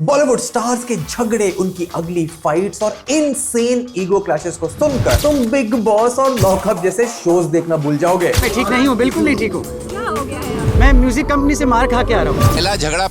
Bollywood stars के झगड़े, उनकी अगली फाइट्स और इनसेन ईगो क्लैशेस को सुनकर तुम बिग बॉस और लॉकअप जैसे शोज देखना भूल जाओगे। मैं ठीक नहीं हूँ, बिल्कुल नहीं ठीक हूँ। क्या हो गया है? मैं म्यूजिक कंपनी से मार खा के आ रहा हूँ। पहला झगड़ा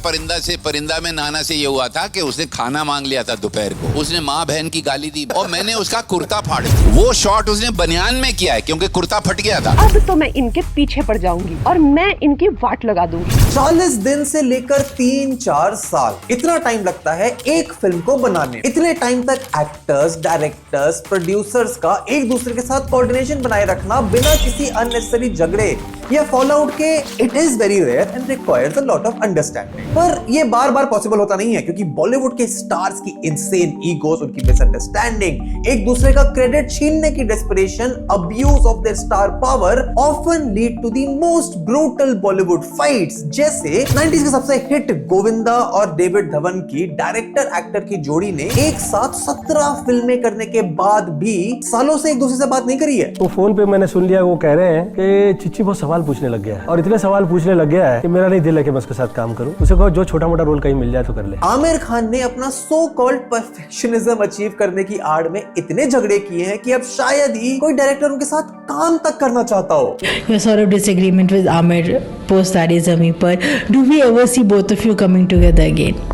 परिंदा में नाना से ये हुआ था कि उसने खाना मांग लिया था दोपहर को। उसने माँ बहन की गाली दी और मैंने उसका कुर्ता फाड़ दिया। वो शॉट उसने बनियान में किया है क्योंकि कुर्ता फट गया था। अब तो मैं इनके पीछे पड़ जाऊंगी और मैं इनकी वाट लगा दूंगी। 40 दिन से लेकर 3-4 साल, इतना टाइम लगता है एक फिल्म को बनाने। इतने टाइम तक एक्टर्स, डायरेक्टर्स, प्रोड्यूसर्स का एक दूसरे के साथ कोऑर्डिनेशन बनाए रखना बिना किसी अननेसेसरी झगड़े या फॉल आउट के, it is very rare and requires a lot of understanding. पर ये बार बार पॉसिबल होता नहीं है क्योंकि बॉलीवुड के स्टार्स की इनसेन ईगोस, उनकी मिसअंडरस्टैंडिंग, एक दूसरे का क्रेडिट छीनने की desperation, abuse of their star power often lead to the most brutal Bollywood fights. जैसे 90s के सबसे हिट गोविंदा और डेविड धवन की डायरेक्टर एक्टर की जोड़ी ने एक साथ 17 फिल्में करने के बाद भी सालों से एक दूसरे से बात नहीं करी है। तो फोन पे मैंने सुन लिया, वो कह रहे हैं कि चिच्ची बहुत सवाल पूछने लग गया है और इतने सवाल पूछने लग गया है कि मेरा नहीं दिल है कि मैं उसके साथ काम करूं। उसे कहो जो छोटा मोटा रोल कहीं मिल जाए तो कर ले। आमिर खान ने अपना सो कॉल्ड परफेक्शनिज्म अचीव करने की आड़ में इतने झगड़े किए हैं कि अब शायद ही कोई डायरेक्टर उनके साथ काम तक करना चाहता हो। Your sort of disagreement with Amir post that is Zami, but do we ever see both of you coming together again?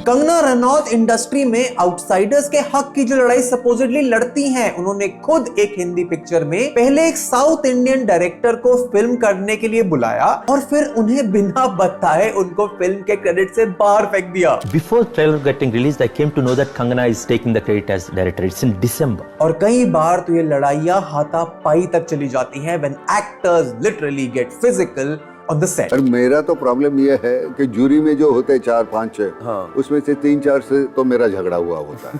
Kangana Ranaut industry में आउटसाइडर्स के हक की जो लड़ाई सपोजिटली लड़ती हैं, उन्होंने खुद एक हिंदी पिक्चर में पहले एक साउथ इंडियन डायरेक्टर को फिल्म करने के लिए बुलाया और फिर उन्हें बिना बताए उनको फिल्म के क्रेडिट से बाहर फेंक दिया। Before trailer getting released, I came to know that Kangana is taking the credit as director. It's in December. और कई बार तो ये लड़ाइयां हाथापाई तक चली जाती हैं when actors literally get physical on the set। और मेरा तो प्रॉब्लम ये है कि जूरी में जो होते हैं 4, 5, 6, हाँ, उसमें से 3-4 से तो मेरा झगड़ा हुआ होता है।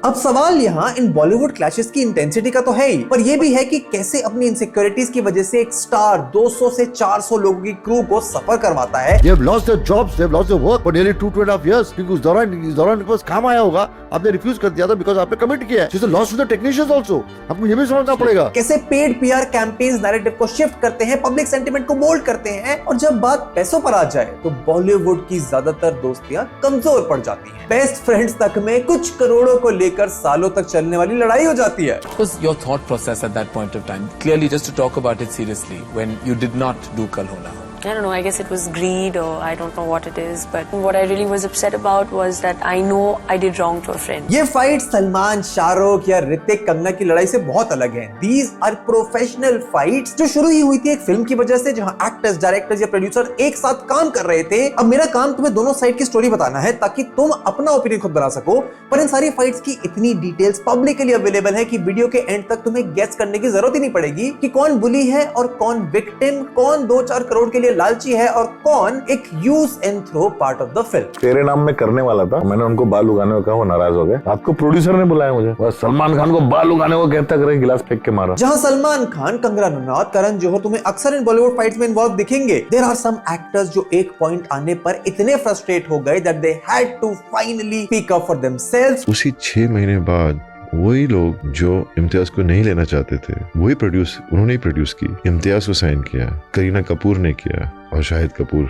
अब सवाल यहाँ इन बॉलीवुड क्लैशेस की इंटेंसिटी का तो है ही, पर यह भी है कि कैसे अपनी इनसिक्योरिटीज की वजह से एक स्टार 200 से 400 लोगों की क्रू को सफर करवाता है। They have lost their jobs, they have lost their work for nearly 2.5 years क्योंकि उस दौरान के पास काम आया होगा, आपने रिफ्यूज कर दिया था बिकॉज़ आपने कमिट किया है। So the loss to the technicians also, आपको ये भी समझना पड़ेगा। कैसे पेड पीआर कैंपेन्स नैरेटिव को शिफ्ट करते हैं, पब्लिक सेंटिमेंट को मोल्ड करते हैं, और जब बात पैसों पर आ जाए तो बॉलीवुड की ज्यादातर दोस्तियां कमजोर पड़ जाती हैं। बेस्ट फ्रेंड्स तक में कुछ करोड़ों को लेकर सालों तक चलने वाली लड़ाई हो जाती है। What was your thought process at that point of time? Clearly, just to talk about it seriously, when you did not do Kal Ho Na Ho. I don't know, I guess it was greed or I don't know what it is, but what I really was upset about was that I know I did wrong to a friend. ये fight Salman, Shahrukh या ऋतिक, कंगना की लड़ाई से बहुत अलग है। These are professional fights जो शुरू ही हुई थी एक फिल्म की वजह से, जहां एक्टर्स, डायरेक्टर्स या प्रोड्यूसर एक साथ काम कर रहे थे। अब मेरा काम तुम्हें दोनों साइड की स्टोरी बताना है ताकि तुम अपना ओपिनियन खुद बना सको, पर इन सारी फाइट्स की इतनी डिटेल्स पब्लिकली अवेलेबल है कि वीडियो के एंड तक तुम्हें गेस करने की जरूरत ही नहीं पड़ेगी कि कौन बुली है और कौन विक्टिम, कौन 2-4 करोड़ के लिए लालची है और कौन एक use and throw part of the film. तेरे नाम में करने वाला था, मैंने उनको बाल उगाने को कहा, वो नाराज हो गए। रात को प्रोड्यूसर ने बुलाया मुझे, बस सलमान खान को बाल उगाने को कहता करे, गिलास फेंक के मारा। जहां सलमान खान, कंगना रनौत, करण जौहर तुम्हें अक्सर इन बॉलीवुड फाइट्स में इन्वॉल्व दिखेंगे, देयर आर सम एक्टर्स जो एक पॉइंट आने पर इतने फ्रस्ट्रेट हो गए that they had to finally speak up for themselves. उसी 6 महीने बाद वही लोग जो इम्तियाज को नहीं लेना चाहते थे, वही उन्होंने ही प्रोड्यूस की, इम्तियाज को साइन किया, करीना कपूर ने किया और Shahid Kapoor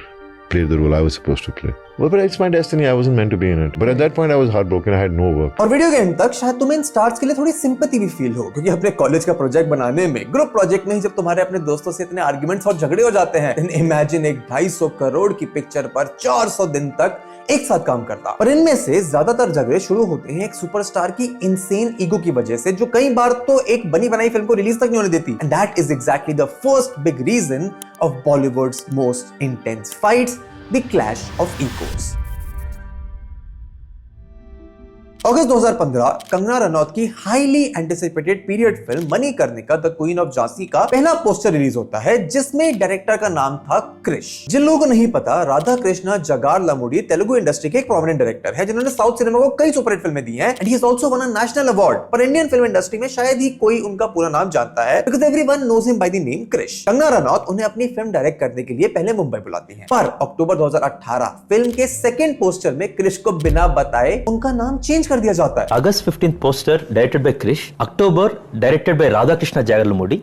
played the role I was supposed to play. Well, but it's my destiny. I wasn't meant to be in it. But at that point, I was heartbroken. I had no work. और video के and तक शायद तुम्हें इन stars के लिए थोड़ी sympathy भी feel हो, क्योंकि अपने कॉलेज का प्रोजेक्ट बनाने में, ग्रुप प्रोजेक्ट में ही जब तुम्हारे अपने दोस्तों से इतने आर्गुमेंट्स और झगड़े हो जाते हैं, then imagine एक 250 करोड़ की पिक्चर पर 400 दिन तक एक साथ काम करता। और इनमें से ज्यादातर झगड़े शुरू होते हैं एक सुपरस्टार की इनसेन ईगो की वजह से, जो कई बार तो एक बनी बनाई फिल्म को रिलीज तक नहीं होने देती। And that is exactly the first big reason of Bollywood's most intense fights, the clash of egos। अगस्त 2015 कंगना रनौत की highly anticipated period film Manikarnika the queen of Jhansi का पहला पोस्टर रिलीज होता है, जिसमें डायरेक्टर का नाम था क्रिश। जिन लोगों को नहीं पता, राधा कृष्णा जगार लमुडी तेलुगु इंडस्ट्री के एक प्रोमिनेंट डायरेक्टर है जिन्होंने साउथ सिनेमा को कई सुपरहिट फिल्में दी हैं, and he has also won a national award. पर इंडियन फिल्म इंडस्ट्री में शायद ही कोई उनका पूरा नाम जानता है, because everyone knows him by the name Krish. Kangana Ranaut उन्हें अपनी फिल्म डायरेक्ट करने के लिए पहले मुंबई बुलाती हैं, पर अक्टूबर 2018 फिल्म के सेकंड पोस्टर में क्रिश को बिना बताए उनका नाम चेंज कर दिया जाता है। August 15th poster directed by Krish, October directed by Radha Krishna Jagarlamudi,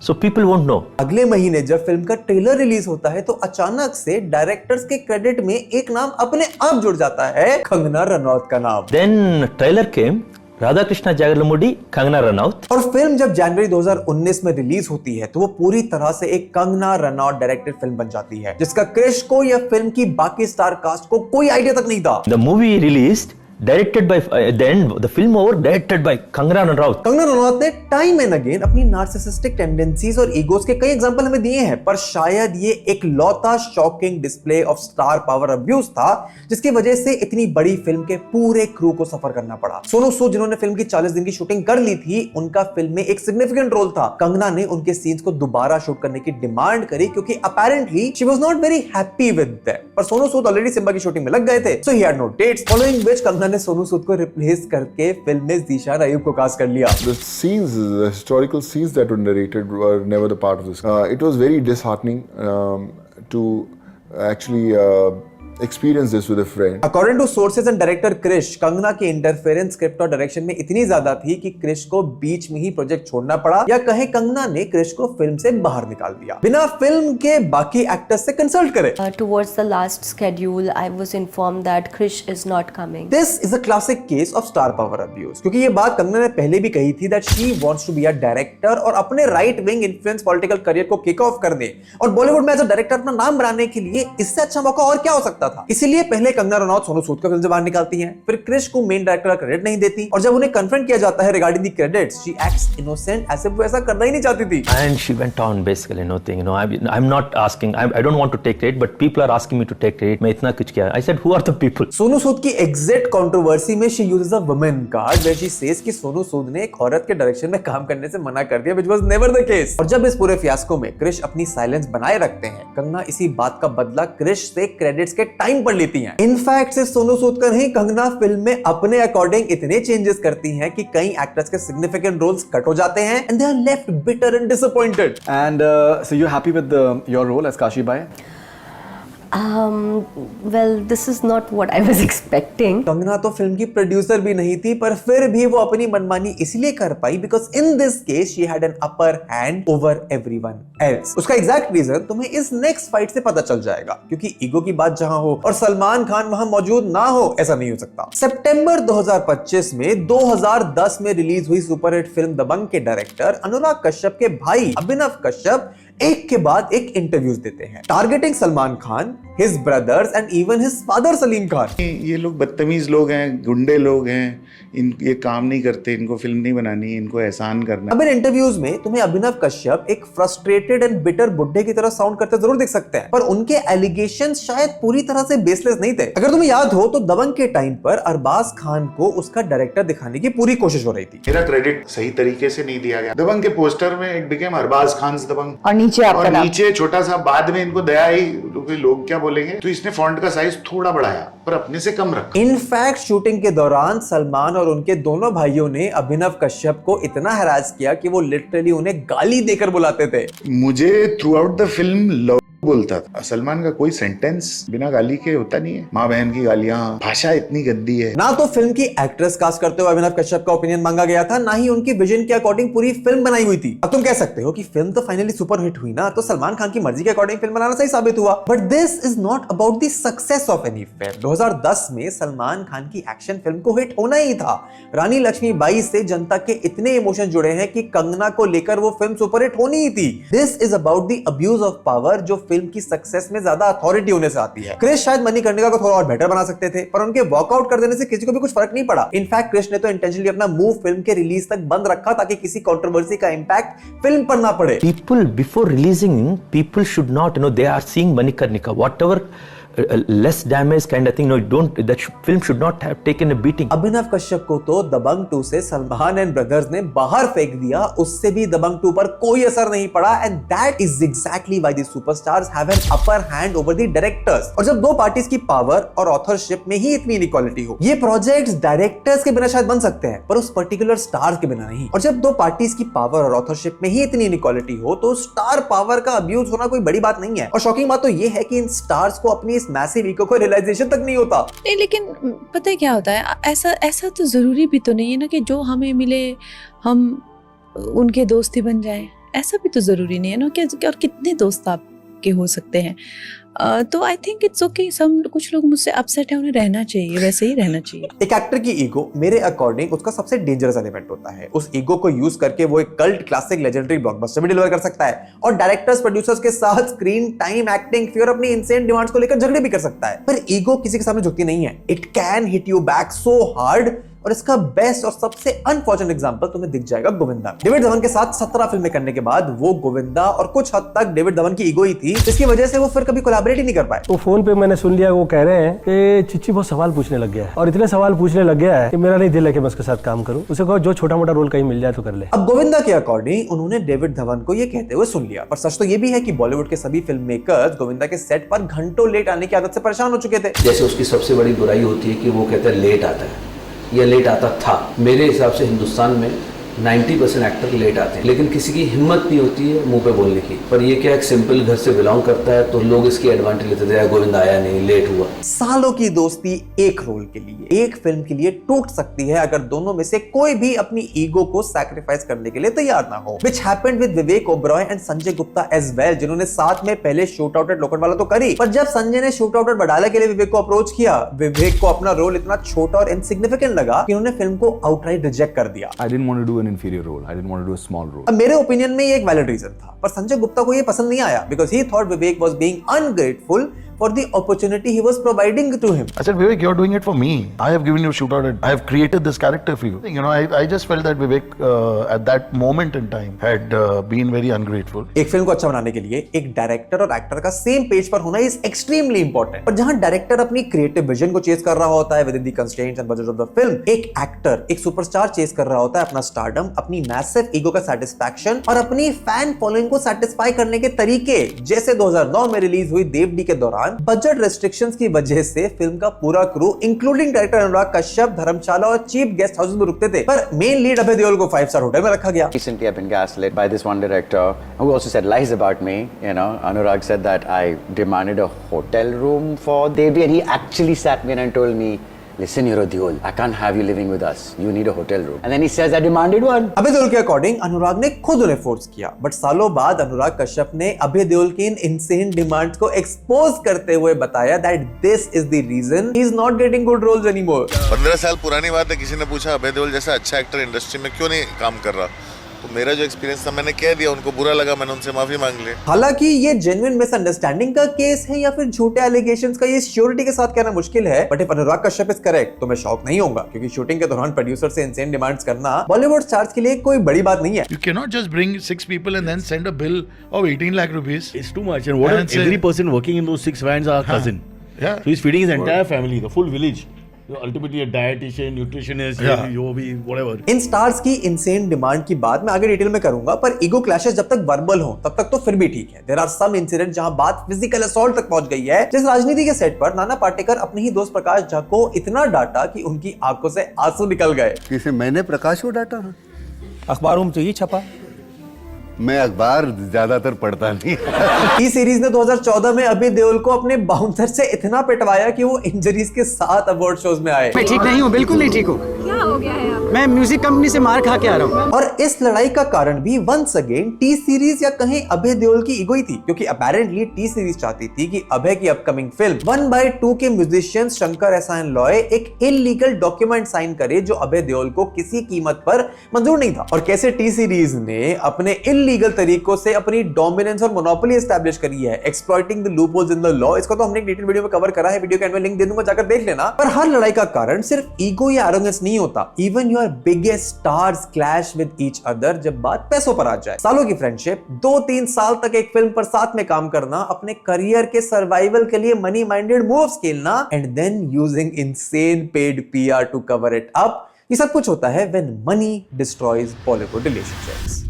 So people won't know. अगले महीने जब फिल्म का ट्रेलर रिलीज होता है तो अचानक से डायरेक्टर्स के क्रेडिट में एक नाम अपने आप जुड़ जाता है, कंगना रनौत का नाम। Then trailer came, Radhakrishna जागरमुडी, Kangana Ranaut. और फिल्म जब जनवरी 2019 में रिलीज होती है तो वो पूरी तरह से एक कंगना रनौत डायरेक्टेड फिल्म बन जाती है, जिसका क्रिश को या फिल्म की बाकी स्टार कास्ट को कोई आइडिया तक नहीं था। The movie released, directed by then the film over, directed by Kangana Ranaut. Kangana Ranaut ने टाइम एंड अगेन अपनी नार्सिसिस्टिक टेंडेंसीज और ईगोस के कई एग्जांपल हमें दिए हैं, पर शायद ये एक लौता shocking display of star power abuse था जिसकी वजह से इतनी बड़ी फिल्म के पूरे क्रू को सफर करना पड़ा। सोनू सूद जिन्होंने फिल्म की 40 दिन की शूटिंग कर ली थी, उनका फिल्म में एक सिग्निफिकेंट रोल था। कंगना ने उनके सीन्स को दोबारा शूट करने की डिमांड करी क्योंकि apparently she was not very happy with that, पर सोनू सूद ऑलरेडी सिम्बा की शूटिंग में लग गए थे, so he had no dates, following which Kangana ने सोनू सूद को रिप्लेस करके फिल्म में ज़ीशान अयूब को कास्ट कर लिया। The scenes, the historical scenes that were narrated were never the part of this. It was very disheartening to actually experience this with a friend. According to sources and director Krrish, Kangana की interference script और direction में इतनी ज्यादा थी कि क्रिश को बीच में ही project छोड़ना पड़ा, या कहे कंगना ने क्रिश को फिल्म से बाहर निकाल दिया बिना फिल्म के बाकी एक्टर्स से कंसल्ट करे। Towards the last schedule, I was informed that Krish is not coming. This is a classic case of star power abuse, क्योंकि ये बात कंगना ने पहले भी कही थी that she wants to be a director और अपने right wing influence political career को किक ऑफ कर दे, और बॉलीवुड में एज अ डायरेक्टर अपना नाम बनाने के लिए इससे अच्छा मौका और क्या हो सकता था। इसीलिए पहले कंगना रनौत सोनू सूद को फिल्म से बाहर निकालती हैं, फिर क्रिश को मेन डायरेक्टर का क्रेडिट नहीं देती, और जब उन्हें कन्फ्रंट किया जाता है regarding the credits, she acts innocent, ऐसे वो ऐसा करना ही नहीं चाहती थी। And she went on basically nothing, you know. I'm not asking. I don't want to take credit, but people are asking me to take credit. मैं इतना कुछ किया। I said, who are the people? Sonu Sood की exit controversy में she uses a woman card where she says कि सोनू सूद ने एक औरत के डायरेक्शन में काम करने से मना कर दिया, which was never the case। और जब इस पूरे फियास्को में क्रिश अपनी साइलेंस बनाए रखते हैं, कंगना इसी बात का बदला क्रिश से क्रेडिट्स के टाइम पर लेती हैं। इनफैक्ट सिर्फ सोनू सूद का नहीं, कंगना फिल्म में अपने अकॉर्डिंग इतने चेंजेस करती हैं कि कई एक्टर्स के सिग्निफिकेंट रोल्स कट हो जाते हैं and they are left bitter and disappointed. And so you're happy with your role as Kashi Bai? Well, this is not what I was expecting. Kangana तो फिल्म की प्रोड्यूसर भी नहीं थी, पर फिर भी वो अपनी मनमानी इसलिए कर पाई because in this case she had an upper hand over everyone else. उसका एग्जैक्ट रीजन तुम्हें इस नेक्स्ट फाइट से पता चल जाएगा, क्योंकि ईगो की बात जहां हो और सलमान खान वहां मौजूद ना हो, ऐसा नहीं हो सकता। सितंबर 2025 में 2010 में रिलीज हुई सुपरहिट फिल्म दबंग के डायरेक्टर अनुराग कश्यप के भाई अभिनव कश्यप एक के बाद एक इंटरव्यूज देते हैं, targeting Salman Khan, his brothers and even his father Salim Khan. ये लोग बदतमीज लोग हैं, गुंडे लोग हैं, ये काम नहीं करते, इनको फिल्म नहीं बनानी, इनको एहसान करना। अब इन इंटरव्यूज में तुम्हें अभिनव कश्यप एक फ्रस्ट्रेटेड एंड बिटर बुड्ढे की तरह साउंड करते जरूर दिख सकते हैं, पर उनके एलिगेशंस शायद पूरी तरह से बेसलेस नहीं थे। अगर तुम्हें याद हो तो दबंग के टाइम पर अरबाज खान को उसका डायरेक्टर दिखाने की पूरी कोशिश हो रही थी। मेरा क्रेडिट सही तरीके से नहीं दिया गया। दबंग के पोस्टर में इट बिकेम अरबाज खान दबंग, और नीचे छोटा सा, बाद में इनको दया आई लोग क्या बोलेंगे, तो इसने फॉन्ट का साइज थोड़ा बढ़ाया पर अपने से कम रखा। इनफैक्ट शूटिंग के दौरान सलमान और उनके दोनों भाइयों ने अभिनव कश्यप को इतना हैरास किया कि वो लिटरली उन्हें गाली देकर बुलाते थे। मुझे थ्रू आउट द फिल्म बोलता था। सलमान का कोई सेंटेंस बिना गाली के होता नहीं है। माँ बहन की गालियां, भाषा इतनी गंदी है। ना तो फिल्म की एक्ट्रेस कास्ट करते हुए अभिनव कश्यप का ओपिनियन मांगा गया था, ना ही उनकी विजन के अकॉर्डिंग पूरी फिल्म बनाई हुई थी। अब तुम कह सकते हो कि फिल्म तो फाइनली सुपर हिट हुई ना, तो सलमान खान की मर्जी के अकॉर्डिंग फिल्म बनाना सही साबित हुआ, but this is not about the success of any film. 2010 में सलमान खान की एक्शन फिल्म को हिट होना ही था। रानी लक्ष्मीबाई से जनता के इतने इमोशन जुड़े हैं कि कंगना को लेकर वो फिल्म सुपर हिट होनी ही थी। This is about the abuse of power जो फिल्म की सक्सेस में ज्यादा अथॉरिटी होने से आती है। क्रिश शायद मणिकर्णिका को थोड़ा और बेटर बना सकते थे, पर उनके वॉकआउट कर देने से किसी को भी कुछ फर्क नहीं पड़ा। इनफैक्ट क्रिश ने तो इंटेंशनली अपना मूव फिल्म के रिलीज तक बंद रखा ताकि किसी कंट्रोवर्सी का इंपैक्ट फिल्म पर ना पड़े। People before releasing, people should not, they are seeing Manikarnika, whatever less damage kind of thing, that film should not have taken a beating. अभिनव कश्यप को तो दबंग 2 से सलमान एंड ब्रदर्स ने बाहर फेंक दिया, उससे भी दबंग 2 पर कोई असर नहीं पड़ा, and that is exactly why the superstars have an upper hand over the directors. और जब दो पार्टीज की पावर और ऑथरशिप में ही इतनी इनइक्वालिटी हो, ये प्रोजेक्ट्स डायरेक्टर्स के बिना शायद बन सकते हैं, पर उस पर्टिकुलर स्टार्स के बिना नहीं। और जब दो पार्टीज की पावर और ऑथरशिप में ही इतनी इनइक्वालिटी हो, तो स्टार पावर का अब्यूज होना कोई बड़ी बात नहीं है। और शॉकिंग बात तो ये है कि इन स्टार्स को अपनी मैसिव ईगो को रियलाइजेशन तक नहीं होता। नहीं, लेकिन पता है क्या होता है, ऐसा तो जरूरी भी तो नहीं है ना कि जो हमें मिले हम उनके दोस्ती बन जाए। ऐसा भी तो ज़रूरी नहीं है ना कि और कितने दोस्त आपके हो सकते हैं। तो आई थिंक इट्स ओके। सम कुछ लोग मुझसे अपसेट है, उन्हें रहना चाहिए, वैसे ही रहना चाहिए। एक एक्टर की ईगो मेरे अकॉर्डिंग उसका सबसे डेंजरस एलिमेंट होता है। उस ईगो को यूज करके वो एक कल्ट क्लासिक लेजेंडरी ब्लॉकबस्टर भी डिलीवर कर सकता है और डायरेक्टर्स प्रोड्यूसर्स के साथ स्क्रीन टाइम, एक्टिंग, फियर, अपनी इंसेन डिमांड्स को लेकर झगड़े भी कर सकता है। पर ईगो किसी के सामने झुकती नहीं है। It can hit you back so hard. और इसका बेस्ट और सबसे अनफॉर्चुनेट एग्जांपल तुम्हें दिख जाएगा गोविंदा। डेविड धवन के साथ 17 फिल्में करने के बाद वो गोविंदा और कुछ हद तक डेविड धवन की ईगो ही थी, जिसकी वजह से वो फिर कभी कोलैबोरेट ही नहीं कर पाए। तो फोन पे मैंने सुन लिया, वो कह रहे हैं कि चिच्ची बहुत सवाल पूछने लग गया है और इतने सवाल पूछने लग गया है कि मेरा नहीं दिल है कि मैं उसके साथ काम करूं। उसे कहो जो छोटा मोटा रोल कहीं मिल जाए तो कर ले। अब गोविंदा के अकॉर्डिंग उन्होंने डेविड धवन को ये कहते हुए सुन लिया, पर सच तो ये भी है कि बॉलीवुड के सभी फिल्म मेकर्स गोविंदा के सेट पर घंटों लेट आने की आदत से परेशान हो चुके थे। जैसे उसकी सबसे बड़ी बुराई होती है कि वो कहता है लेट आता है या लेट आता था। मेरे हिसाब से हिंदुस्तान में 90% एक्टर लेट आते हैं, लेकिन किसी की हिम्मत नहीं होती है मुंह पे बोलने की। पर ये क्या एक सिंपल घर से बिलोंग करता है तो लोग इसकी एडवांटेज लेते थे, गोविंद आया नहीं, लेट हुआ। सालों की दोस्ती एक रोल के लिए, एक फिल्म के लिए टूट सकती है अगर दोनों में से कोई भी अपनी ईगो को सैक्रिफाइस करने के लिए तैयार ना हो। Which happened with Vivek Oberoi and Sanjay Gupta as well, जिन्होंने साथ में पहले शूट आउट एट लोखंडवाला तो करी, पर जब संजय ने शूट आउट एट बडाला के लिए विवेक को अप्रोच किया, विवेक को अपना रोल इतना छोटा और इनसिग्निफिकेंट लगा कि उन्होंने फिल्म को आउटराइट रिजेक्ट कर दिया। I didn't want to do an inferior role. I didn't want to do a small role. अब मेरे ओपिनियन में ये एक वैलिड रीजन था, पर संजय गुप्ता को ये पसंद नहीं आया because he thought Vivek was being ungrateful for the opportunity he was providing to him. I said, Vivek, you're doing it for me. I have given you shootout. I have created this character for you. You know, I just felt that Vivek at that moment in time had been very ungrateful. एक film को अच्छा बनाने के लिए एक director और actor का same page पर होना इज एक्सट्रीमली इंपॉर्टेंट। पर जहां डायरेक्टर अपनी क्रिएटिव विजन को चेस कर रहा होता है with in the constraints and budget of the film, एक एक्टर, एक सुपरस्टार चेस कर रहा होता है अपना स्टारडम, अपनी मैसिव ईगो का सैटिस्फैक्शन और अपनी फैन फॉलोइंग को सैटिस्फाई करने के तरीके। जैसे 2009 में रिलीज हुई देवडी के दौरान बजट रेस्ट्रिक्शंस की वजह से फिल्म का पूरा crew including director Anurag Kashyap धर्मशाला और चीप गेस्ट हाउसेस में रुकते थे, पर मेन लीड अभय देओल को 5 स्टार होटल में रखा गया। Recently I've been gaslit by this one director who also said lies about me. You know, Anurag said that I demanded a hotel room for Devi and he actually sat me and told me, listen, you're a Deol. I can't have you living with us. You need a hotel room. And then he says I demanded one. Abhay Deol के according अनुराग ने खुद उन्हें force किया, but सालों बाद अनुराग कश्यप ने अभय देओल की इन insane demands को एक्सपोज करते हुए बताया that this is the reason he is not getting good roles anymore. 15 साल पुरानी बात है, किसी ने पूछा अभय देओल जैसा अच्छा एक्टर इंडस्ट्री में क्यों नहीं काम कर रहा, तो मेरा जो एक्सपीरियंस था मैंने कह दिया, उनको बुरा लगा, मैंने उनसे माफी मांग ली। हालांकि ये जेन्युइन मिसअंडरस्टैंडिंग का केस है या फिर झूठे एलिगेशंस का, ये श्योरिटी के साथ कहना मुश्किल है, but if Anurag Kashyap is correct तो मैं शॉक नहीं होऊंगा, क्योंकि शूटिंग के दौरान प्रोड्यूसर से इनसेन डिमांड्स करना बॉलीवुड स्टार्स के लिए कोई बड़ी बात नहीं है। You cannot just bring 6 people and then send a bill of 18 lakh rupees. It's too much. And what if every person working in those 6 vans are cousin? Yeah. So he's feeding his entire family, the full village. Ultimately a dietitian, nutritionist, जो भी whatever. इन stars की insane demand की बात मैं आगे detail में करूंगा, पर ईगो क्लैशेस जब तक वर्बल हो तब तक तो फिर भी ठीक है। देयर आर सम इंसिडेंट जहां बात फिजिकल असॉल्ट तक पहुंच गई है। जिस राजनीति के सेट पर नाना पाटेकर अपने ही दोस्त प्रकाश झा को इतना डांटा कि उनकी आंखों से आंसू निकल गए। किसे मैंने प्रकाश को डांटा? अखबारों में तो ये छपा। मैं अखबार ज्यादातर पढ़ता नहीं। टी सीरीज ने 2014 में अभय देओल को अपने बाउंसर से इतना पिटवाया कि वो इंजरीज के साथ अवार्ड शोज में आए। मैं ठीक नहीं हूँ, बिल्कुल नहीं ठीक हूँ। क्या हो गया है? मैं म्यूजिक कंपनी से मार खा के आ रहा हूँ। और इस लड़ाई का कारण भी वंस अगेन टी सीरीज या कहीं अभय देओल की ईगो ही थी, क्योंकि अपेरेंटली टी सीरीज चाहती थी कि अभय की अपकमिंग फिल्म 1/2 के म्यूजिशियन शंकर एहसान लॉय एक इलीगल डॉक्यूमेंट साइन करे जो अभय देओल को किसी कीमत पर मंजूर नहीं था। और कैसे टी सीरीज ने अपने इलीगल तरीकों से अपनी डोमिनेंस और मोनोपोली एस्टैब्लिश करी है, exploiting the loopholes in the law. इसको तो हमने एक डिटेल वीडियो में कवर करा है, वीडियो के एंड में लिंक दे दूंगा, जाकर देख लेना। पर हर लड़ाई का कारण सिर्फ ईगो या एरोगेंस नहीं होता। Even your biggest stars clash with each other जब बात पैसों पर आ जाए। सालों की फ्रेंडशिप, 2-3 साल तक एक फिल्म पर साथ में काम करना, अपने करियर के सर्वाइवल के लिए मनी माइंडेड मूव्स खेलना and then using insane paid PR to cover it up, ये सब कुछ होता है when money destroys Bollywood relationships.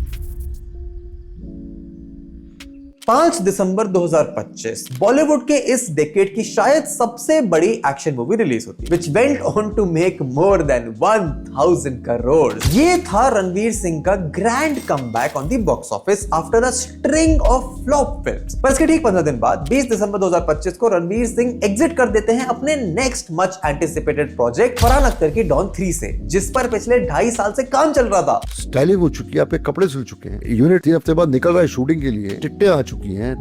5 दिसंबर 2025 बॉलीवुड के इस डेकेड की शायद सबसे बड़ी एक्शन मूवी रिलीज होती है, which went on to make more than 1000 crore. ये था रणवीर सिंह का grand comeback on the box office after a string of flop films. पर इसके ठीक 15 दिन बाद 20 दिसंबर 2025 को रणवीर सिंह एग्जिट कर देते हैं अपने next much anticipated project Farhan Akhtar की डॉन 3 से, जिस पर पिछले 2.5 साल से काम चल रहा था। स्टाइलिंग हो चुकी है, आपके कपड़े सिल चुके हैं, यूनिट 3 हफ्ते बाद निकल रहा है शूटिंग के लिए, टिकटें आ चुकी हैं,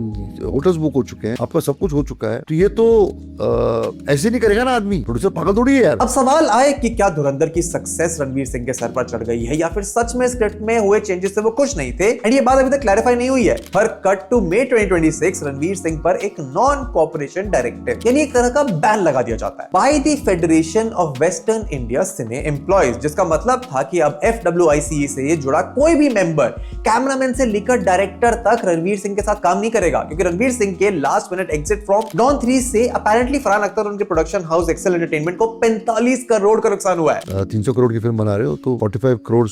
होटल्स बुक हो चुके हैं, आपका सब कुछ हो चुका है। तो ये तो ऐसे नहीं करेगा ना आदमी, प्रोड्यूसर पागल थोड़ी है यार। अब सवाल आए कि क्या धुरंधर की सक्सेस रणवीर सिंह के सर पर चढ़ गई है या फिर सच में स्क्रिप्ट में हुए चेंजेस से वो खुश नहीं थे, एंड ये बात अभी तक क्लैरिफाई नहीं हुई है। पर कट टू मई 2026 रणवीर सिंह पर एक नॉन कोऑपरेशन डायरेक्टिव यानी एक तरह का बैन लगा दिया जाता है by the federation of western India cine employees, जिसका मतलब था कि अब FWICE से ये जुड़ा कोई भी मेंबर कैमरामैन से लेकर डायरेक्टर तक रणवीर सिंह के साथ काम नहीं करेगा, क्योंकि रणवीर सिंह के last minute exit from Don 3 से अपैरेंटली फरहान अख्तर और उनके प्रोडक्शन हाउस एक्सेल एंटरटेनमेंट को 45 करोड़ का नुकसान हुआ है। 300 करोड़ की फिल्म बना रहे हो तो 45 करोड़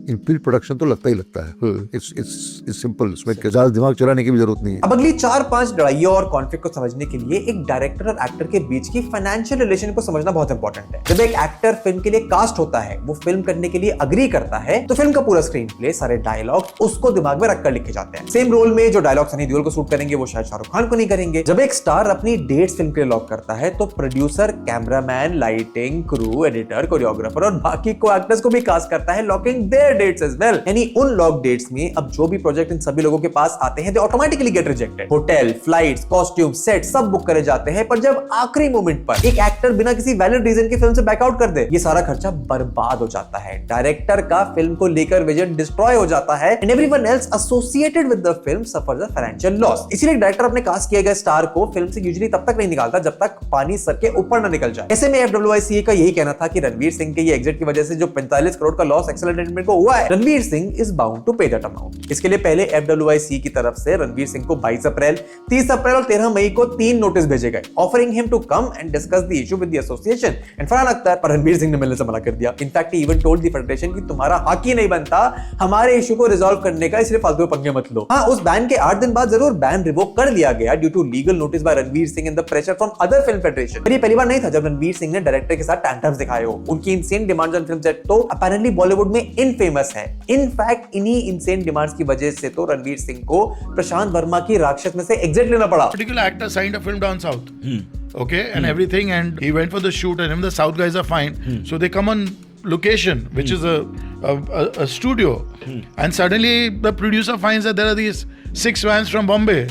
इन प्री प्रोडक्शन तो लगता ही लगता है। इट्स सिंपल, इसमें ज्यादा दिमाग चलाने की भी जरूरत नहीं है। अब अगली 4-5 लड़ाइयों और कॉन्फ्लिक्ट को समझने के लिए एक डायरेक्टर और एक्टर के बीच की फाइनेंशियल रिलेशन को समझना बहुत इंपॉर्टेंट है। जब एक एक्टर फिल्म के लिए कास्ट होता है, वो फिल्म करने के लिए अग्री करता है, तो फिल्म का पूरा स्क्रीन प्ले, सारे डायलॉग उसको दिमाग में रखकर लिखे जाते हैं। सेम रोल में जो डायलॉग सनी देओल को सूट करेंगे वो शायद शाहरुख खान को नहीं करेंगे। जब एक स्टार अपनी डेट्स फिल्म के लिए लॉक करता है, तो producer, cameraman, lighting, crew, editor, choreographer और बाकी को एक्टर्स को भी कास्ट करता है, locking their dates as well. यानी उन लॉक डेट्स में अब जो भी प्रोजेक्ट इन सभी लोगों के पास आते हैं, they automatically get rejected. Hotel, flights, costume, set सब बुक करे जाते हैं, पर जब आखिरी मोमेंट पर एक एक्टर बिना किसी वैलिड रीजन की फिल्म से बैकआउट कर दे, ये सारा खर्चा बर्बाद हो जाता है। डायरेक्टर का फिल्म को लेकर विजन डिस्ट्रॉय हो जाता है and everyone else associated with the film suffers a financial loss. इसीलिए डायरेक्टर अपने कास्ट किए गए स्टार को फिल्म से यूजुअली तब तक नहीं निकालता जब तक पानी सर के ऊपर ना निकल जाए। ऐसे में FWICE का यही कहना था कि रणवीर सिंह के ये एग्जिट की वजह से जो 45 करोड़ का लॉस एक्सेल एंटरटेनमेंट को हुआ है, Ranveer Singh is bound to pay that amount. इसके लिए पहले FWICE की तरफ से रणवीर सिंह को 22 अप्रैल, 30 अप्रैल और 13 मई को 3 नोटिस भेजे गए, offering him to come and discuss the issue with the association and Farhan Akhtar, पर रणवीर सिंह ने मिलने से मना कर दिया। In fact he even told the federation कि तुम्हारा हक ही नहीं बनता हमारे इशू को रिजॉल्व करने का, इसलिए फालतू पंगे मत लो। हाँ, उस बैन के 8 दिन बाद जरूर बैन रिवोक कर लिया गया due to legal notice by Ranveer Singh and the pressure from other film federation. पर ये पहली बार नहीं था जब रणवीर सिंह ने डायरेक्टर के साथ टैंट्रम्स दिखाए हो। उनकी insane demands on film set तो अपैरेंटली बॉलीवुड में इनफेमस है। इनफैक्ट इन्हीं इंसेन डिमांड्स की वजह से तो रणवीर सिंह को प्रशांत वर्मा की राक्षस में से एग्जिट लेना पड़ा। Particular actor signed a film down south. Okay, and everything, and he went for the shoot, and him the South guys are fine. So they come on location, which is a studio, and suddenly the producer finds that there are these 6 vans from Bombay,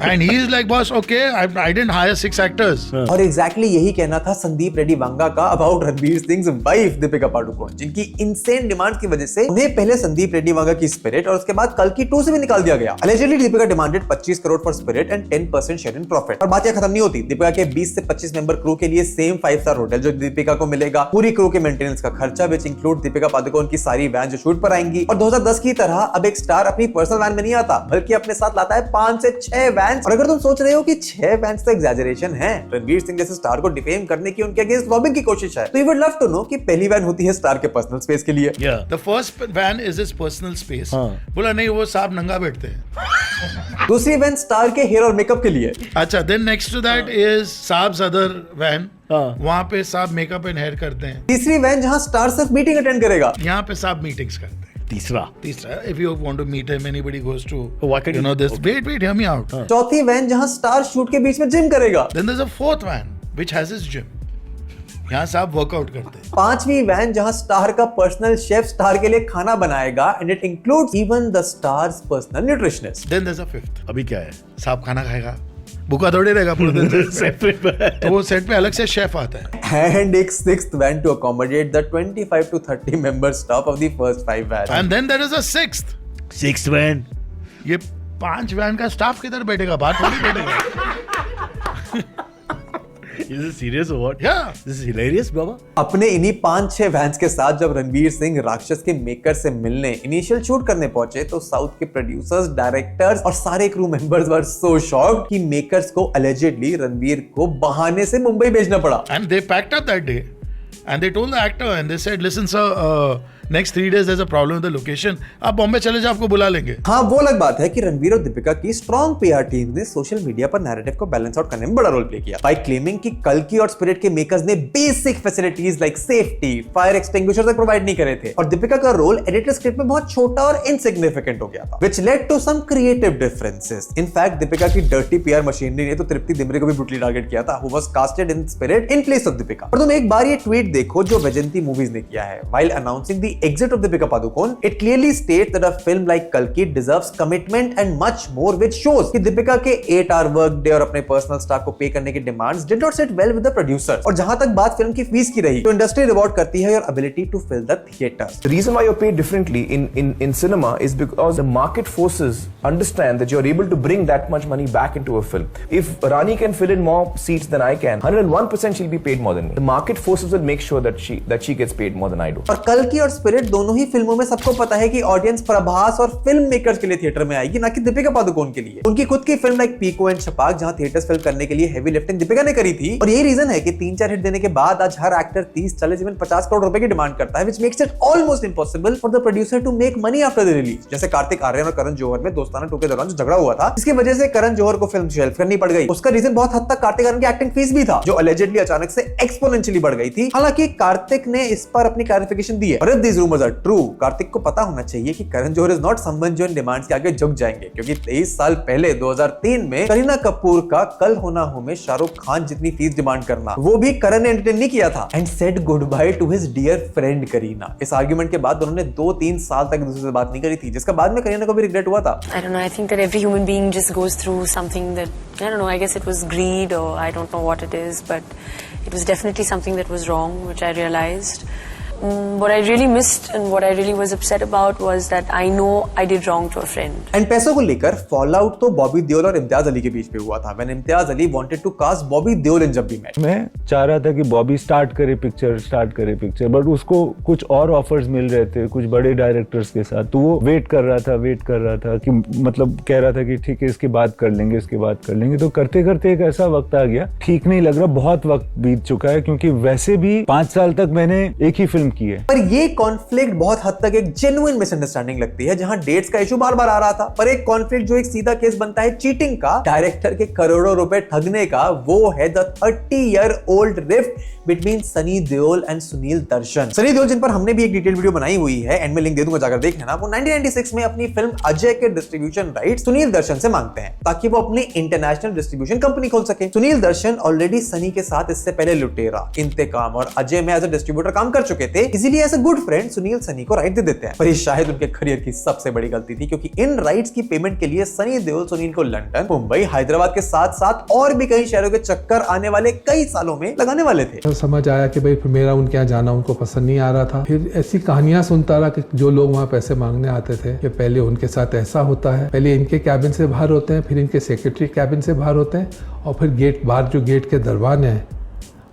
and he is like, boss, okay, I didn't hire 6 actors. और exactly यही कहना था संदीप रेड्डी वांगा का about Ranveer Singh wife Deepika Padukone, जिनकी insane demands की वजह से उन्हें पहले संदीप रेड्डी वांगा की स्पिरिट और उसके बाद कल्कि 2 से भी निकाल दिया गया। Allegedly Deepika demanded 25 crore for spirit and 10% share in profit. और बात यह खत्म नहीं होती। दीपिका के 20 से 25 मेंबर क्रू के लिए सेम 5 स्टार होटल जो दीपिका को मिलेगा, पूरी क्रू के मेंटेनेंस का खर्चा विच इंक्लूड दीपिका पादुकोण की सारी वैन जो शूट पर आएंगी। और 2010 की तरह अब एक स्टार अपनी पर्सनल वैन में नहीं आता, बल्कि अपने साथ लाता है 5 से 6 वैन। और अगर तुम सोच रहे हो कि 6 वैन तो एग्जैजरेशन है, रणवीर सिंह जैसे स्टार को डिफेम करने की उनके अगेंस्ट लॉबिंग की कोशिश है, तो you would love to know कि पहली वैन होती है स्टार के पर्सनल स्पेस के लिए। The first van is his personal space. बोला नहीं, वो साहब नंगा बैठते हैं। दूसरी वैन स्टार के हेयर और मेकअप के लिए। अच्छा, then next to that is साहब्स other van. वहाँ पे साहब मेकअप एंड हेयर करते हैं। तीसरी वैन जहाँ स्टार सिर्फ मीटिंग अटेंड करेगा, यहाँ पे साहब मीटिंग्स करते हैं। तीसरा if you want to meet him, anybody goes to this. Wait, hear me out. चौथी वैन जहाँ स्टार शूट के बीच में जिम करेगा। Then there's a fourth van which has his gym. यहाँ साहब वर्कआउट करते हैं। पांचवी वैन जहाँ स्टार का पर्सनल शेफ स्टार के लिए खाना बनाएगा and it includes even the stars personal nutritionist. Then there's a fifth. अभी क्या है? साहब खाना खाएगा, भूखा थोड़ी रहेगा पूरे दिन सेट पे। तो वो सेट पे अलग से शेफ आता है। And एक sixth van to accommodate the 25 to 30 member staff of the first 5 vans. And then there is a sixth van. ये 5 वैन का स्टाफ किधर बैठेगा? बाहर थोड़ी बैठेगा। Is it serious or what? Yeah. This is hilarious, बाबा। अपने इन्हीं 5-6 वैन्स के साथ जब रणवीर सिंह राक्षस के मेकर से मिलने इनिशियल शूट करने पहुंचे, तो साउथ के प्रोड्यूसर्स, डायरेक्टर्स और सारे क्रू मेंबर्स वर सो शॉक्ड कि मेकर्स को अलेजिडली रणवीर को बहाने से मुंबई भेजना पड़ा। And they packed up that day and they told the actor and they said, listen sir, next 3 days there's a problem with the location, आप बॉम्बे चले जाओ, आपको बुला लेंगे. हाँ, वो अलग बात है कि रणवीर और दीपिका की स्ट्रॉन्ग पीआर टीम ने सोशल मीडिया पर नैरेटिव को बैलेंस आउट करने में बड़ा रोल प्ले किया बाय क्लेमिंग कि कल्कि और स्पिरिट के मेकर्स ने basic facilities like safety, fire extinguisher तक प्रोवाइड नहीं करे थे और दीपिका का रोल एडिटर स्क्रिप्ट में बहुत छोटा और इनसिग्निफिकेंट हो गया था, which led to some creative differences. In fact, Deepika की डर्टी पीआर मशीनरी ने तो तृप्ति दिमरे को भी ब्रूटली टारगेट किया था, who was casted in spirit in place of Deepika. पर तुम एक बार ये ट्वीट देखो जो वैजयंती मूवीज ने किया है. While announcing the exit of Deepika Padukone, it clearly states that a film like Kalki deserves commitment and much more, which shows कि दीपिका के 8-hour work day और अपने पर्सनल स्टाफ को पे करने की demands did not sit well with the producers. और जहां तक बात फिल्म की फीस की रही, तो इंडस्ट्री रिवॉर्ड करती है your ability to fill the theaters. The reason why you're paid differently in cinema is because the market forces understand that you're able to bring that much money back into a film. If Rani can fill in more seats than I can, 101% she'll be paid more than me. The market forces will make sure that she gets paid more than I do. और कल्कि और spirit दोनों ही फिल्मों में सबको पता है कि ऑडियंस प्रभास और फिल्म मेकर्स के लिए थिएटर में आएगी, ना कि दीपिका पादुकोण के लिए. उनकी खुद की फिल्म लाइक पीको एंड छपाक जहां थिएटर्स फिल करने के लिए हेवी लिफ्टिंग दीपिका ने करी थी और यही रीजन है कि 3-4 हिट देने के बाद आज हर एक्टर 30-40 इवन 50 करोड़ रुपए की डिमांड करता है, which makes it almost impossible for the producer to make money after the release. जैसे कार्तिक आर्यन और करण जौहर में दोस्ताना 2 के दौरान जो झगड़ा हुआ था, इसकी वजह से करण जौहर को फिल्म शेल्फ करनी पड़ गई. उसका रीजन बहुत हद तक कार्तिक आर्यन की एक्टिंग फीस भी था, जो अलेजेडली अचानक से एक्सपोनेंशियली बढ़ गई थी. हालांकि कार्तिक ने इस पर अपनी क्लैरिफिकेशन दी है. और if these rumors are true, Kartik को पता होना चाहिए कि Karan Johar is not someone जो इन डिमांड्स के आगे झुक जाएंगे, क्योंकि 23 साल पहले 2003 में करीना कपूर का कल हो ना हो में शाहरुख खान जितनी फीस डिमांड करना, वो भी करण ने एंटरटेन नहीं किया था and said good bye to his dear friend Kareena. इस आर्गुमेंट के बाद दोनों ने 2-3 साल तक एक दूसरे से बात नहीं करी थी, जिसका बाद में करीना को भी रिग्रेट हुआ था. I don't know, I think that every human being just goes through something that, I don't know, I guess it was greed or I don't know what it is, but it was definitely something that was wrong, which I realized. What I really missed and what I really was upset about was that I know I did wrong to a friend. And पैसों को लेकर fall out तो बॉबी देओल और इम्तियाज अली के बीच में हुआ था. When Imtiaz Ali wanted to cast Bobby Deol इन जब भी मैच. मैं चाह रहा था कि बॉबी स्टार्ट करे पिक्चर, बट उसको कुछ और ऑफर्स मिल रहे थे कुछ बड़े डायरेक्टर्स के साथ, तो वो वेट कर रहा था कि मतलब कह रहा था कि ठीक है इसके बाद कर लेंगे. तो करते करते एक ऐसा वक्त आ गया, ठीक नहीं लग रहा, बहुत वक्त बीत चुका है, क्योंकि वैसे भी 5 साल तक मैंने एक ही फिल्म की है. पर ये कॉन्फ्लिक्ट बहुत हद तक एक जेन्युइन मिसअंडरस्टैंडिंग लगती है, जहां डेट्स का इशू बार बार आ रहा था. पर एक कॉन्फ्लिक्ट जो एक सीधा केस बनता है चीटिंग का, डायरेक्टर के करोड़ों रुपए ठगने का, वो है the 30-year-old rift between Sunny Deol and Sunil Darshan. Sunny Deol, जिन पर हमने भी एक डिटेल वीडियो बनाई हुई है, एंड में लिंक दे दूंगा, जाकर देख लेना. वो 1996 में अपनी फिल्म अजय के डिस्ट्रीब्यूशन राइट्स सुनील दर्शन से मांगते हैं ताकि वो अपनी इंटरनेशनल डिस्ट्रीब्यूशन कंपनी खोल सके. सुनील दर्शन ऑलरेडी सनी के साथ इससे पहले लुटेरा, इंतकाम और अजय में एज अ डिस्ट्रीब्यूटर काम कर चुके थे, इसीलिए as a good friend Sunil Sunny को राइट दे देते हैं. पर ये शायद उनके करियर की सबसे बड़ी गलती थी, क्योंकि इन राइट्स की पेमेंट के लिए सनी देओल सुनील को लंदन, मुंबई, हैदराबाद के साथ साथ और भी कई शहरों के चक्कर आने वाले कई सालों में लगाने वाले थे. तो समझ आया कि भाई मेरा उनके यहाँ जाना उनको पसंद नहीं आ रहा था. फिर ऐसी कहानियां सुनता रहा कि जो लोग वहाँ पैसे मांगने आते थे कि पहले उनके साथ ऐसा होता है, पहले इनके कैबिन से बाहर होते हैं, फिर इनके सेक्रेटरी कैबिन से बाहर होते हैं, और फिर गेट बाहर जो गेट के दरवाजे हैं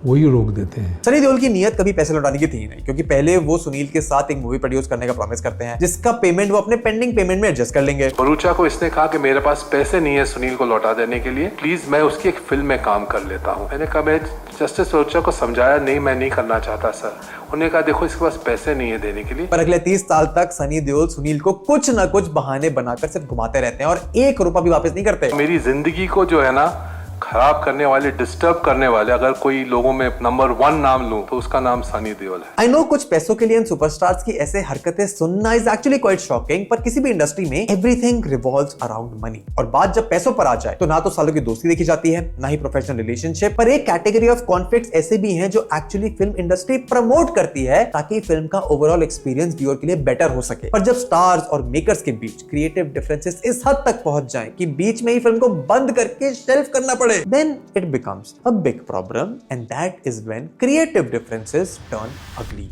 वही रोक देते हैं. सनी देओल की नियत कभी पैसे लौटाने की थी नहीं, क्योंकि पहले वो सुनील के साथ एक मूवी प्रोड्यूस करने का प्रॉमिस करते हैं, जिसका पेमेंट वो अपने पेंडिंग पेमेंट में एडजस्ट कर लेंगे. भरूचा को इसने कहा कि मेरे पास पैसे नहीं है सुनील को लौटा देने के लिए, प्लीज मैं उसकी एक फिल्म में काम कर लेता हूँ. मैंने कहा, मैं जस्टिस भरूचा को समझाया, नहीं मैं नहीं करना चाहता सर. उन्होंने कहा देखो इसके पास पैसे नहीं है देने के लिए. पर अगले 30 साल तक सनी देओल सुनील को कुछ न कुछ बहाने बनाकर सिर्फ घुमाते रहते हैं और 1 रुपया भी वापस नहीं करते. मेरी जिंदगी को जो है ना खराब करने वाले, डिस्टर्ब करने वाले, अगर कोई लोगों में नंबर 1 नाम लूं तो उसका नाम सनी देओल है. आई नो कुछ पैसों के लिए इन सुपरस्टार्स की ऐसे हरकतें सुनना इज एक्चुअली क्वाइट शॉकिंग, पर किसी भी इंडस्ट्री में एवरीथिंग रिवॉल्व्स अराउंड मनी. और बात जब पैसों पर आ जाए तो ना तो सालों की दोस्ती देखी जाती है, ना ही प्रोफेशनल रिलेशनशिप, पर एक कैटेगरी ऑफ कॉन्फ्लिक्ट्स ऐसे भी हैं जो एक्चुअली फिल्म इंडस्ट्री प्रमोट करती है ताकि फिल्म का ओवरऑल एक्सपीरियंस व्यूअर के लिए बेटर हो सके. पर जब स्टार्स और मेकर्स के बीच क्रिएटिव डिफरेंसेस इस हद तक पहुंच जाएं कि बीच में ही फिल्म को बंद करके शेल्फ करना पड़े, then it becomes a big problem, and that is when creative differences turn ugly.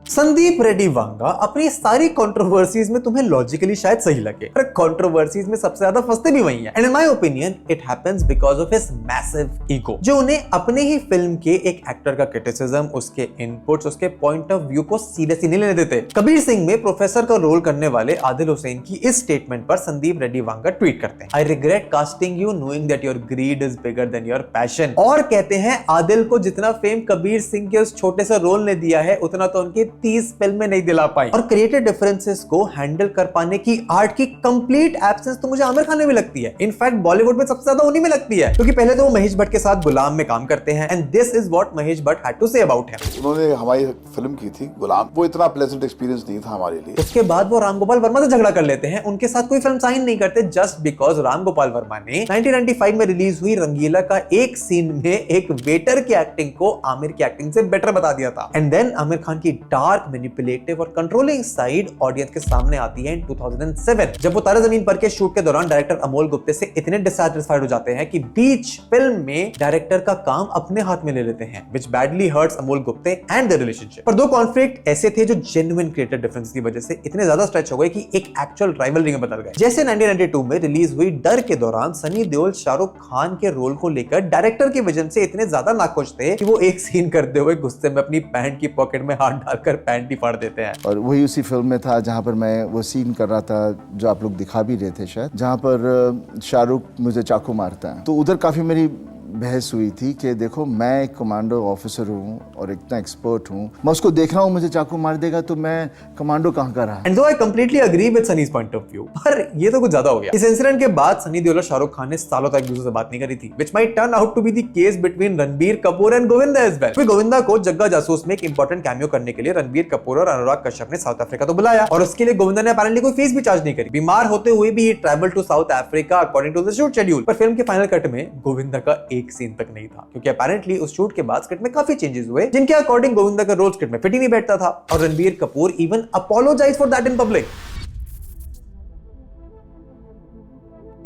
Sandeep Reddy Vanga अपनी सारी कंट्रोवर्सीज में तुम्हें लॉजिकली शायद सही लगे, पर कंट्रोवर्सीज में सबसे ज्यादा फंसते भी वही हैं। And in my opinion it happens because of his massive ego, जो उन्हें अपने ही फिल्म के एक एक्टर का क्रिटिसिज्म, उसके इनपुट्स, उसके पॉइंट ऑफ व्यू को सीरियसली नहीं लेने देते। कबीर सिंह में प्रोफेसर का रोल करने वाले आदिल हुसैन की इस स्टेटमेंट पर संदीप रेड्डी वांगा ट्वीट करते हैं, I regret casting you knowing that your grid is bigger than your passion. और कहते हैं आदिल को जितना फेम कबीर सिंह के उस छोटे से रोल ने दिया है उतना तो उनकी 30 फिल्में नहीं दिला पाई। और क्रिएटिव डिफरेंसेस को हैंडल कर पाने की आर्ट की कंप्लीट एब्सेंस तो मुझे आमिर खान में भी लगती है। इनफैक्ट बॉलीवुड में सबसे ज्यादा उन्हीं में लगती है, क्योंकि पहले तो वो महेश भट्ट के साथ गुलाम में काम करते हैं and this is what Mahesh Bhatt had to say about him. उन्होंने हमारी फिल्म की थी गुलाम, वो इतना प्लेजेंट एक्सपीरियंस नहीं था हमारे लिए। उसके बाद वो राम गोपाल वर्मा से झगड़ा कर लेते हैं, उनके साथ कोई फिल्म साइन नहीं करते जस्ट बिकॉज राम गोपाल वर्मा ने 1995 में रिलीज हुई रंगीला का एक सीन में एक वेटर की एक्टिंग को आमिर की एक्टिंग से बेटर बता दिया था। एंड देन आमिर खान की डार्क, मैनिपुलेटिव और कंट्रोलिंग साइड ऑडियंस के सामने आती है इन 2007, जब वो तारे जमीन पर के शूट के दौरान डायरेक्टर अमोल गुप्ते से इतने डिससैटिस्फाइड हो जाते हैं कि बीच फिल्म में डायरेक्टर का काम अपने हाथ में ले लेते हैं, which badly hurts Amol Gupte and their relationship। पर दो कॉन्फ्लिक्ट ऐसे थे जो जेन्युइन क्रिएटिव डिफरेंस की वजह से इतने ज्यादा स्ट्रेच हो गए कि एक एक्चुअल राइवलरी में बदल गए। जैसे 1992 में रिलीज हुई डर के दौरान सनी देओल शाहरुख खान के रोल को लेकर डायरेक्टर के विजन से इतने ज्यादा नाखुश थे कि वो एक सीन करते हुए गुस्से में अपनी पैंट की पॉकेट में हाथ डालकर पैंट ही फाड़ देते हैं। और वही उसी फिल्म में था जहाँ पर मैं वो सीन कर रहा था जो आप लोग दिखा भी रहे थे शायद, जहाँ पर शाहरुख मुझे चाकू मारता है। तो उधर काफी मेरी बहस हुई थी कि देखो मैं एक कमांडो ऑफिसर हूँ और इतना एक्सपर्ट हूँ, मैं उसको देख रहा हूँ मुझे चाकू मार देगा तो मैं कमांडो कहाँ का रहा। And though I completely agree with Sunny's point of view, पर ये तो कुछ ज्यादा हो गया। इस इंसिडेंट के बाद सनी देओल और शाहरुख खान ने सालों तक एक दूसरे से बात नहीं करी थी, which might turn out to be the case between Ranbir Kapoor and Govinda as well। Govinda को जग्गा जासूस में एक इंपॉर्टेंट कैमियो करने के लिए रणबीर कपूर और अनुराग कश्यप ने साउथ अफ्रीका तो बुलाया, और उसके लिए गोविंदा ने अपैरेंटली कोई फीस भी चार्ज नहीं करी। बीमार होते हुए भी travel to South Africa according to the shoot schedule. पर फिल्म के फाइनल कट में गोविंदा का एक सीन तक नहीं था, क्योंकि अपेरेंटली उस शूट के बाद स्क्रिप्ट में काफी चेंजेस हुए जिनके अकॉर्डिंग गोविंदा का रोल स्क्रिप्ट में फिट ही नहीं बैठता था, और Ranbir Kapoor even apologise for that in public.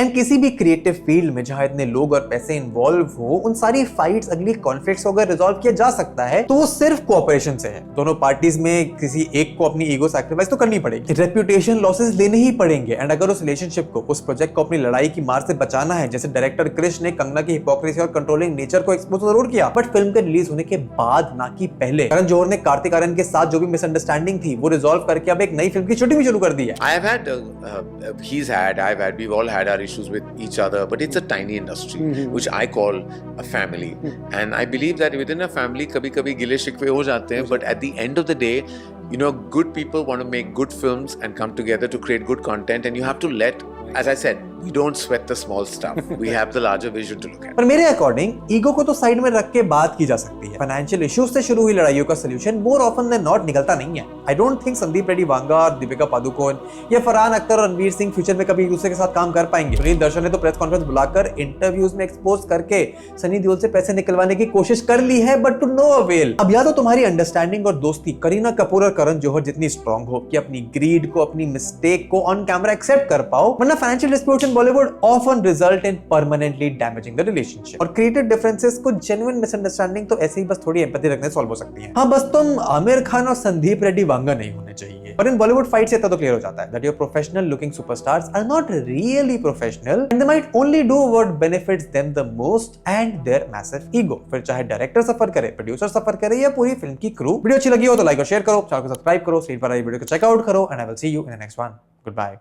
And किसी भी क्रिएटिव फील्ड में जहां इतने लोग और पैसे इन्वॉल्व हो, उन सारी फाइट्स, अगली कॉन्फ्लिक्ट्स को अगर रिजॉल्व किया जा सकता है तो वो सिर्फ कोऑपरेशन से है। दोनों पार्टीज में किसी एक को अपनी ईगो सैक्रिफाइस तो करनी पड़ेगी, रेप्यूटेशन लॉसेस लेने ही पड़ेंगे। एंड अगर उस रिलेशनशिप को, उस प्रोजेक्ट को अपनी लड़ाई की मार से बचाना है, जैसे डायरेक्टर क्रिश ने कंगना की हिपोक्रेसी और कंट्रोलिंग नेचर को एक्सपोज जरूर किया, बट फिल्म के रिलीज होने के बाद ना कि पहले। करण जौहर ने कार्तिक आर्यन के साथ जो भी मिसअंडरस्टैंडिंग थी वो रिजॉल्व करके अब एक नई फिल्म की शूटिंग भी शुरू कर दी है। We've all had our issues with each other, but it's a tiny industry, which I call a family. And I believe that within a family, कभी-कभी गिले शिकवे हो जाते हैं, but at the end of the day, you know, good people want to make good films and come together to create good content, and you have to let, as I said, we don't sweat the small stuff. We have the larger vision to look at. पर मेरे according ego को तो side में रख के बात की जा सकती है। फाइनेंशियल इश्यूज से शुरू हुई लड़ाइयों का solution more often than not निकलता नहीं है। I don't think Sandeep Reddy Vanga और दीपिका पादुकोण या फरहान अख्तर और रणवीर सिंह फ्यूचर में कभी एक दूसरे के साथ काम कर पाएंगे। सुनील दर्शन ने तो प्रेस कॉन्फ्रेंस बुलाकर इंटरव्यूज में एक्सपोज करके सनी देओल से पैसे निकलवाने की कोशिश कर ली है, बट टू नो अवेल। अब या तो तुम्हारी अंडरस्टैंडिंग और दोस्ती करीना कपूर और करण जौहर जितनी स्ट्रांग हो कि अपनी ग्रीड को, अपनी मिस्टेक को ऑन कैमरा एक्सेप्ट कर पाओ, वरना financial disputes in Bollywood often result in permanently damaging the relationship। और क्रिएटिव डिफरेंसेस को जेन्युइन मिसअंडरस्टैंडिंग तो ऐसे ही बस थोड़ी एम्पैथी रखने से सॉल्व हो सकती है। हाँ, बस तुम आमिर खान और संदीप रेड्डी वांगा नहीं होने चाहिए। और इन बॉलीवुड फाइट से तो क्लियर हो जाता है that your professional looking superstars are not really professional and they might only do what benefits them the most and their massive ego। फिर चाहे डायरेक्टर सफर करे, प्रोड्यूसर सफर करे या पूरी फिल्म की क्रू। वीडियो अच्छी लगी हो तो लाइक और शेयर करो, चैनल को सब्सक्राइब करो, स्क्रीन पर आई वीडियो को चेकआउट करो, and I will see you in the next one. Good bye.